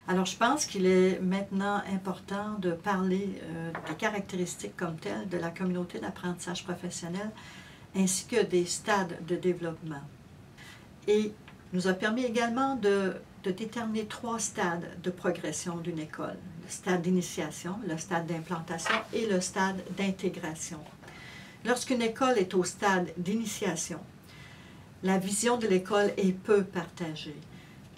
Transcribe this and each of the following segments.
Alors, je pense qu'il est maintenant important de parler des caractéristiques comme telles de la communauté d'apprentissage professionnel ainsi que des stades de développement. Et nous a permis également de déterminer 3 stades de progression d'une école. Le stade d'initiation, le stade d'implantation et le stade d'intégration. Lorsqu'une école est au stade d'initiation, la vision de l'école est peu partagée.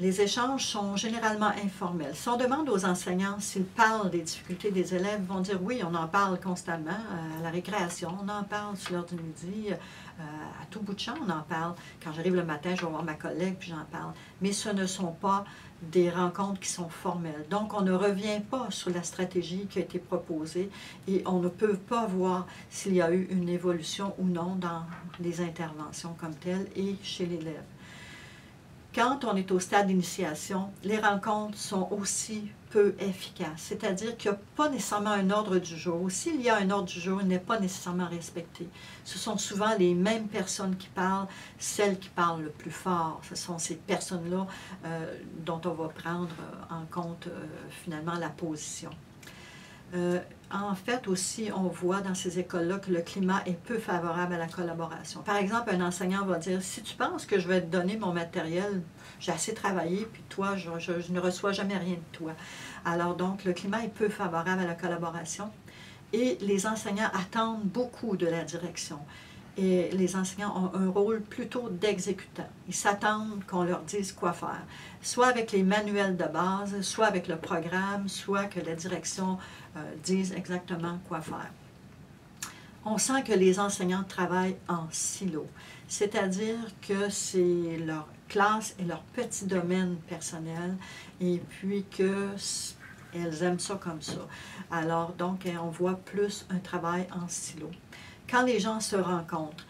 Les échanges sont généralement informels. Si on demande aux enseignants s'ils parlent des difficultés des élèves, ils vont dire oui, on en parle constamment, à la récréation, on en parle sur l'heure du midi, à tout bout de champ, on en parle. Quand j'arrive le matin, je vais voir ma collègue, puis j'en parle. Mais ce ne sont pas des rencontres qui sont formelles. Donc, on ne revient pas sur la stratégie qui a été proposée et on ne peut pas voir s'il y a eu une évolution ou non dans les interventions comme telles et chez l'élève. Quand on est au stade d'initiation, les rencontres sont aussi peu efficaces, c'est-à-dire qu'il n'y a pas nécessairement un ordre du jour. Ou s'il y a un ordre du jour, il n'est pas nécessairement respecté. Ce sont souvent les mêmes personnes qui parlent, celles qui parlent le plus fort. Ce sont ces personnes-là dont on va prendre en compte finalement la position. En fait, aussi, on voit dans ces écoles-là que le climat est peu favorable à la collaboration. Par exemple, un enseignant va dire, si tu penses que je vais te donner mon matériel, j'ai assez travaillé, puis toi, je ne reçois jamais rien de toi. Alors donc, le climat est peu favorable à la collaboration et les enseignants attendent beaucoup de la direction. Et les enseignants ont un rôle plutôt d'exécutant. Ils s'attendent qu'on leur dise quoi faire, soit avec les manuels de base, soit avec le programme, soit que la direction dise exactement quoi faire. On sent que les enseignants travaillent en silo, c'est-à-dire que c'est leur classe et leur petit domaine personnel, et puis qu'elles aiment ça comme ça. Alors donc, on voit plus un travail en silo. Quand les gens se rencontrent,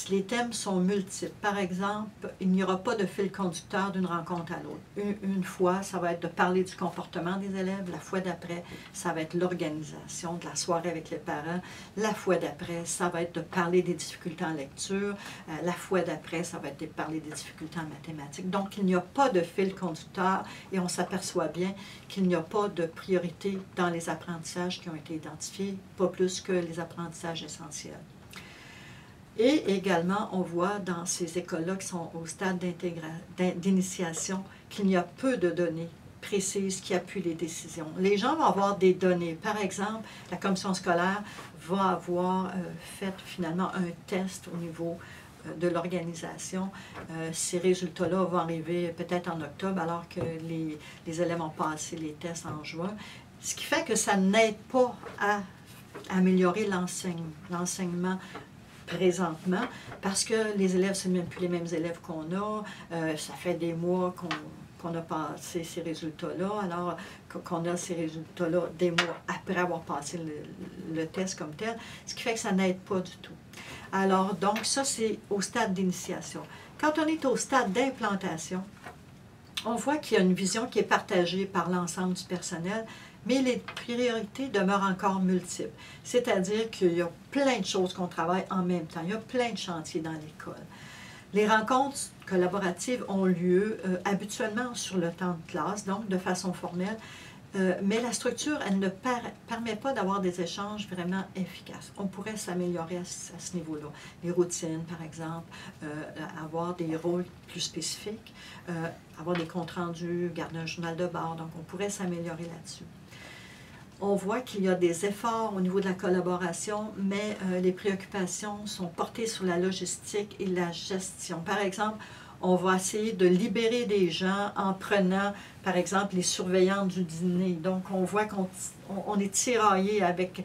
les thèmes sont multiples. Par exemple, il n'y aura pas de fil conducteur d'une rencontre à l'autre. Une fois, ça va être de parler du comportement des élèves. La fois d'après, ça va être l'organisation de la soirée avec les parents. La fois d'après, ça va être de parler des difficultés en lecture. La fois d'après, ça va être de parler des difficultés en mathématiques. Donc, il n'y a pas de fil conducteur et on s'aperçoit bien qu'il n'y a pas de priorité dans les apprentissages qui ont été identifiés, pas plus que les apprentissages essentiels. Et également, on voit dans ces écoles-là qui sont au stade d'initiation qu'il y a peu de données précises qui appuient les décisions. Les gens vont avoir des données. Par exemple, la commission scolaire va avoir fait finalement un test au niveau de l'organisation. Ces résultats-là vont arriver peut-être en octobre alors que les élèves ont passé les tests en juin. Ce qui fait que ça n'aide pas à améliorer l'enseignement présentement, parce que les élèves, ce ne sont même plus les mêmes élèves qu'on a. Ça fait des mois qu'on a passé ces résultats-là, alors qu'on a ces résultats-là des mois après avoir passé le test comme tel, ce qui fait que ça n'aide pas du tout. Alors, donc, ça, c'est au stade d'initiation. Quand on est au stade d'implantation, on voit qu'il y a une vision qui est partagée par l'ensemble du personnel, mais les priorités demeurent encore multiples. C'est-à-dire qu'il y a plein de choses qu'on travaille en même temps. Il y a plein de chantiers dans l'école. Les rencontres collaboratives ont lieu habituellement sur le temps de classe, donc de façon formelle, mais la structure, elle ne permet pas d'avoir des échanges vraiment efficaces. On pourrait s'améliorer à ce niveau-là. Les routines, par exemple, avoir des rôles plus spécifiques, avoir des comptes rendus, garder un journal de bord, donc on pourrait s'améliorer là-dessus. On voit qu'il y a des efforts au niveau de la collaboration, mais les préoccupations sont portées sur la logistique et la gestion. Par exemple, on va essayer de libérer des gens en prenant, par exemple, les surveillants du dîner. Donc, on voit qu'on est tiraillé avec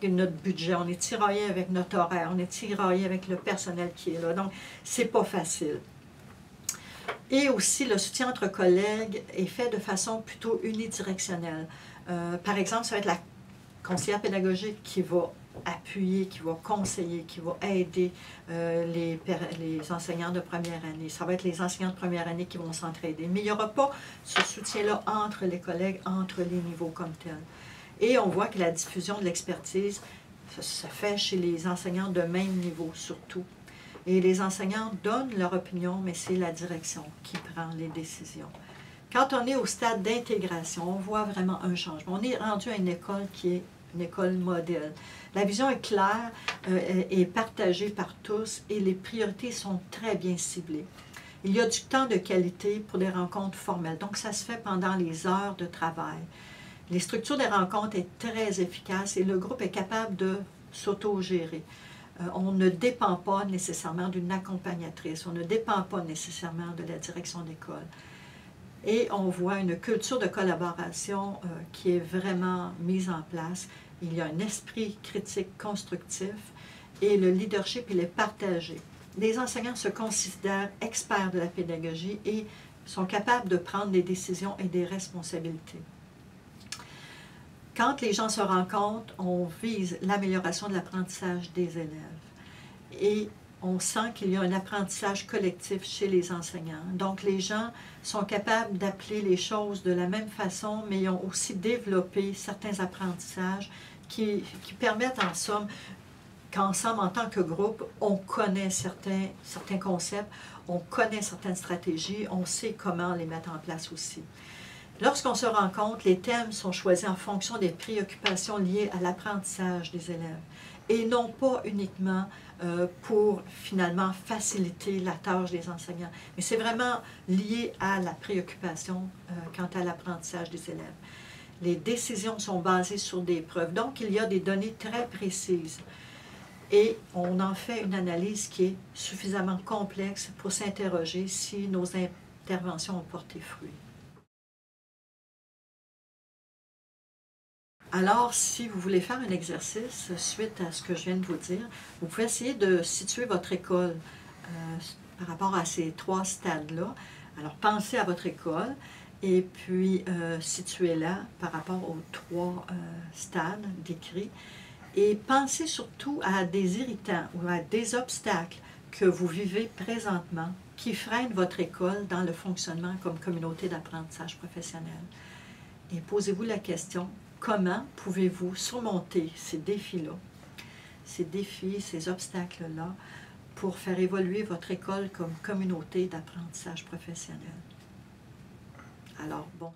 notre budget, on est tiraillé avec notre horaire, on est tiraillé avec le personnel qui est là. Donc, c'est pas facile. Et aussi, le soutien entre collègues est fait de façon plutôt unidirectionnelle. Par exemple, ça va être la conseillère pédagogique qui va appuyer, qui va conseiller, qui va aider les enseignants de première année. Ça va être les enseignants de première année qui vont s'entraider. Mais il n'y aura pas ce soutien-là entre les collègues, entre les niveaux comme tels. Et on voit que la diffusion de l'expertise se fait chez les enseignants de même niveau surtout. Et les enseignants donnent leur opinion, mais c'est la direction qui prend les décisions. Quand on est au stade d'intégration, on voit vraiment un changement. On est rendu à une école qui est une école modèle. La vision est claire, est partagée par tous et les priorités sont très bien ciblées. Il y a du temps de qualité pour des rencontres formelles, donc ça se fait pendant les heures de travail. Les structures des rencontres est très efficace et le groupe est capable de s'auto-gérer. On ne dépend pas nécessairement d'une accompagnatrice, on ne dépend pas nécessairement de la direction d'école. Et on voit une culture de collaboration qui est vraiment mise en place. Il y a un esprit critique constructif et le leadership, il est partagé. Les enseignants se considèrent experts de la pédagogie et sont capables de prendre des décisions et des responsabilités. Quand les gens se rencontrent, on vise l'amélioration de l'apprentissage des élèves. Et on sent qu'il y a un apprentissage collectif chez les enseignants. Donc, les gens sont capables d'appeler les choses de la même façon, mais ils ont aussi développé certains apprentissages qui permettent, en somme, qu'ensemble, en tant que groupe, on connaît certains concepts, on connaît certaines stratégies, on sait comment les mettre en place aussi. Lorsqu'on se rencontre, les thèmes sont choisis en fonction des préoccupations liées à l'apprentissage des élèves et non pas uniquement pour finalement faciliter la tâche des enseignants. Mais c'est vraiment lié à la préoccupation quant à l'apprentissage des élèves. Les décisions sont basées sur des preuves, donc il y a des données très précises. Et on en fait une analyse qui est suffisamment complexe pour s'interroger si nos interventions ont porté fruit. Alors, si vous voulez faire un exercice suite à ce que je viens de vous dire, vous pouvez essayer de situer votre école par rapport à ces 3 stades-là. Alors, pensez à votre école et puis situez-la par rapport aux 3 stades décrits. Et pensez surtout à des irritants ou à des obstacles que vous vivez présentement qui freinent votre école dans le fonctionnement comme communauté d'apprentissage professionnel. Et posez-vous la question, comment pouvez-vous surmonter ces défis-là, ces défis, ces obstacles-là, pour faire évoluer votre école comme communauté d'apprentissage professionnel? Alors, bon.